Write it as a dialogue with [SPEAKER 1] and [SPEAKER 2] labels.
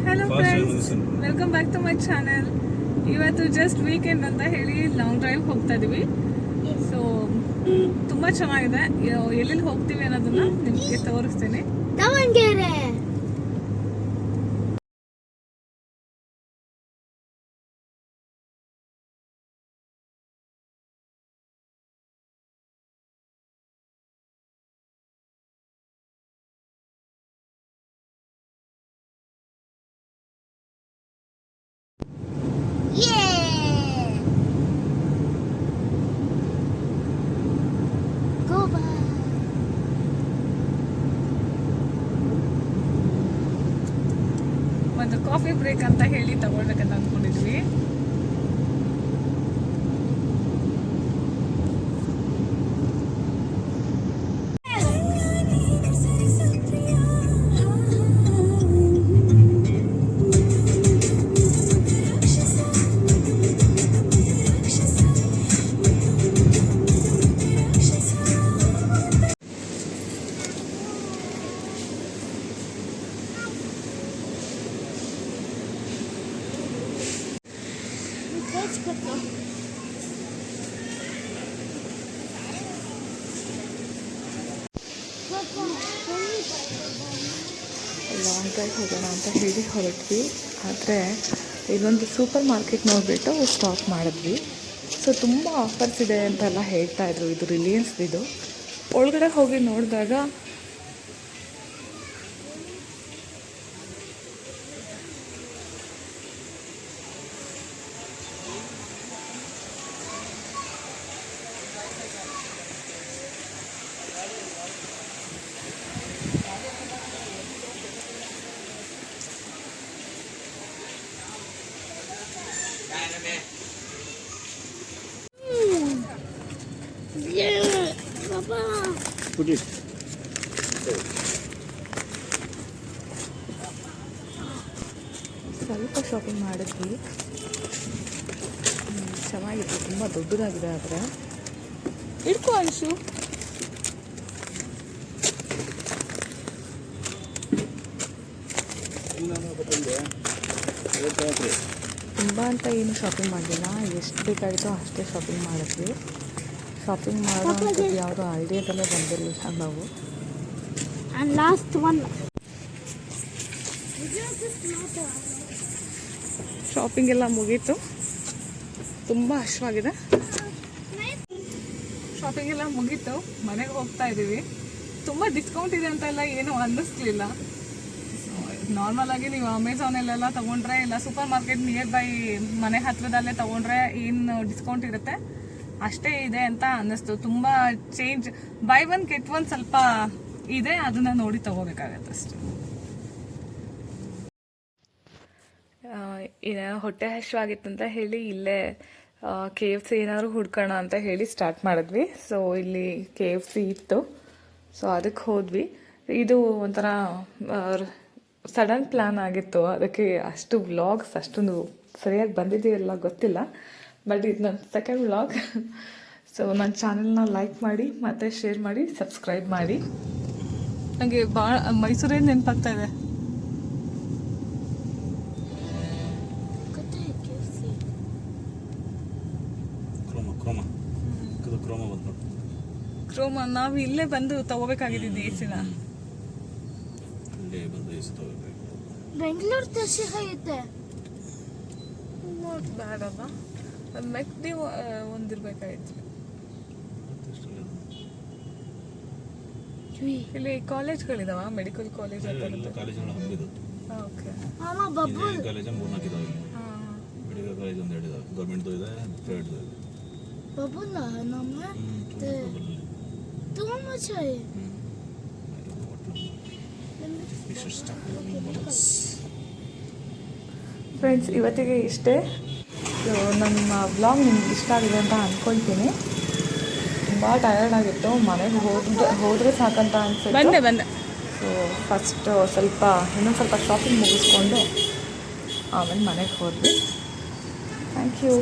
[SPEAKER 1] Hello friends, welcome back to my channel. ಇವತ್ತು just weekend ಅಂತ ಹೇಳಿ ಲಾಂಗ್ ಡ್ರೈವ್ ಹೋಗ್ತಾ ಇದೀವಿ. ಸೊ ತುಂಬಾ ಚೆನ್ನಾಗಿದೆ. ಎಲ್ಲೆಲ್ಲಿ ಹೋಗ್ತೀವಿ ಅನ್ನೋದನ್ನ ನಿಮಗೆ ತೋರಿಸ್ತೀನಿ.
[SPEAKER 2] ದಾವಣಗೆರೆ
[SPEAKER 1] ಒಂದು ಕಾಫಿ ಬ್ರೇಕ್ ಅಂತ ಹೇಳಿ ತಗೊಳ್ಬೇಕಂತ ಅಂದ್ಕೊಂಡಿದ್ವಿ. ಲಾಂಗ್ ಡ್ರೈವ್ ಹೋಗೋಣ ಅಂತ ಹೇಳಿ ಹೊರಟ್ವಿ. ಆದರೆ ಇದೊಂದು ಸೂಪರ್ ಮಾರ್ಕೆಟ್ ನೋಡಿಬಿಟ್ಟು ಸ್ಟಾಪ್ ಮಾಡಿದ್ವಿ. ಸೊ ತುಂಬ ಆಫರ್ಸ್ ಇದೆ ಅಂತೆಲ್ಲ ಹೇಳ್ತಾಯಿದ್ರು. ಇದು ರಿಲಯನ್ಸ್ದಿದು. ಒಳಗಡೆ ಹೋಗಿ ನೋಡಿದಾಗ ಸ್ವಲ್ಪ ಶಾಪಿಂಗ್ ಮಾಡಿದ್ವಿ. ಚೆನ್ನಾಗಿತ್ತು, ತುಂಬ ದೊಡ್ಡದಾಗಿದೆ. ಆದರೆ ಇಡ್ಕೋ ಅಂಶು. ತುಂಬ ಅಂತ ಏನು ಶಾಪಿಂಗ್ ಮಾಡಲಿಲ್ಲ, ಎಷ್ಟು ಬೇಕಾಗಿತ್ತೋ ಅಷ್ಟೇ ಶಾಪಿಂಗ್ ಮಾಡಿದ್ವಿ. ಶಾಪಿಂಗ್ ಮಾಡೋಂಥದ್ದು ಯಾವುದೋ ಐಡಿಯಾದಲ್ಲೇ ಬಂದಿರಲಿಲ್ಲ ನಾವು. ಶಾಪಿಂಗ್ ಎಲ್ಲ ಮುಗೀತು. ತುಂಬ ಹಶ್ವಾಗಿದೆ. ಶಾಪಿಂಗ್ ಎಲ್ಲ ಮುಗೀತು, ಮನೆಗೆ ಹೋಗ್ತಾ ಇದ್ದೀವಿ. ತುಂಬ ಡಿಸ್ಕೌಂಟ್ ಇದೆ ಅಂತೆಲ್ಲ ಏನೂ ಅನ್ನಿಸ್ಲಿಲ್ಲ. ನಾರ್ಮಲ್ ಆಗಿ ನೀವು ಅಮೆಝಾನಲ್ಲೆಲ್ಲ ತೊಗೊಂಡ್ರೆ ಇಲ್ಲ ಸೂಪರ್ ಮಾರ್ಕೆಟ್ ನಿಯರ್ ಬೈ ಮನೆ ಹತ್ರದಲ್ಲೇ ತೊಗೊಂಡ್ರೆ ಏನು ಡಿಸ್ಕೌಂಟ್ ಇರುತ್ತೆ ಅಷ್ಟೇ ಇದೆ ಅಂತ ಅನ್ನಿಸ್ತು. ತುಂಬ change, by one get one ಸ್ವಲ್ಪ ಇದೆ, ಅದನ್ನು ನೋಡಿ ತೊಗೋಬೇಕಾಗತ್ತೆ ಅಷ್ಟೇ. ಹೊಟ್ಟೆ ಹಶ್ವಾಗಿತ್ತಂತ ಹೇಳಿ ಇಲ್ಲೇ KFC ಏನಾದ್ರು ಹುಡ್ಕೋಣ ಅಂತ ಹೇಳಿ ಸ್ಟಾರ್ಟ್ ಮಾಡಿದ್ವಿ. ಸೊ ಇಲ್ಲಿ KFC ಇತ್ತು, ಸೊ ಅದಕ್ಕೆ ಹೋದ್ವಿ. ಇದು ಒಂಥರ ಸಡನ್ ಪ್ಲ್ಯಾನ್ ಆಗಿತ್ತು, ಅದಕ್ಕೆ ಅಷ್ಟು ವ್ಲಾಗ್ಸ್ ಅಷ್ಟೊಂದು ಸರಿಯಾಗಿ ಬಂದಿದೆಯಲ್ಲ ಗೊತ್ತಿಲ್ಲ. ಬಟ್ ಇದು ನನ್ನ ಸೆಕೆಂಡ್ ವ್ಲಾಗ್. ಸೊ ನನ್ನ ಚಾನಲ್ನ ಲೈಕ್ ಮಾಡಿ ಮತ್ತು ಶೇರ್ ಮಾಡಿ, ಸಬ್ಸ್ಕ್ರೈಬ್ ಮಾಡಿ. ನನಗೆ ಭಾಳ ಮೈಸೂರೇ ನೆನಪಾಗ್ತಾ ಇದೆ. ಕ್ರೋಮ ನಾವು ಇಲ್ಲೇ ಬಂದು ತಗೋಬೇಕಾಗಿದ್ದು ಎಸಿನ.
[SPEAKER 2] ಬೆಂಗಳೂರು ತರಿಸಿ
[SPEAKER 1] ಬೇಡಲ್ಲ, ಮೆಕ್ಡಿ ಒಂದಿರ್ಬೇಕಾಗಿತ್ತು. ಇಲ್ಲಿ ಕಾಲೇಜ್ಗಳಿದಾವ, ಮೆಡಿಕಲ್ ಕಾಲೇಜ್ ಅಂತ. ಓಕೆ, ಫ್ರೆಂಡ್ಸ್ ಇವತ್ತಿಗೆ ಇಷ್ಟೇ. ನಮ್ಮ ವ್ಲಾಗ್ ನಿಮ್ಗೆ ಇಷ್ಟ ಆಗಿದೆ ಅಂತ ಅಂದ್ಕೊಳ್ತೀನಿ. ತುಂಬ ಟಯರ್ಡ್ ಆಗಿತ್ತು, ಮನೆಗೆ ಹೋದರೆ ಸಾಕಂತ ಅನ್ಸುತ್ತೆ. ಬಂದೆ. ಸೊ ಫಸ್ಟ್ ಇನ್ನೊಂದು ಸ್ವಲ್ಪ ಶಾಪಿಂಗ್ ಮುಗಿಸ್ಕೊಂಡು ಆಮೇಲೆ ಮನೆಗೆ ಹೋದ್ವಿ. Thank you.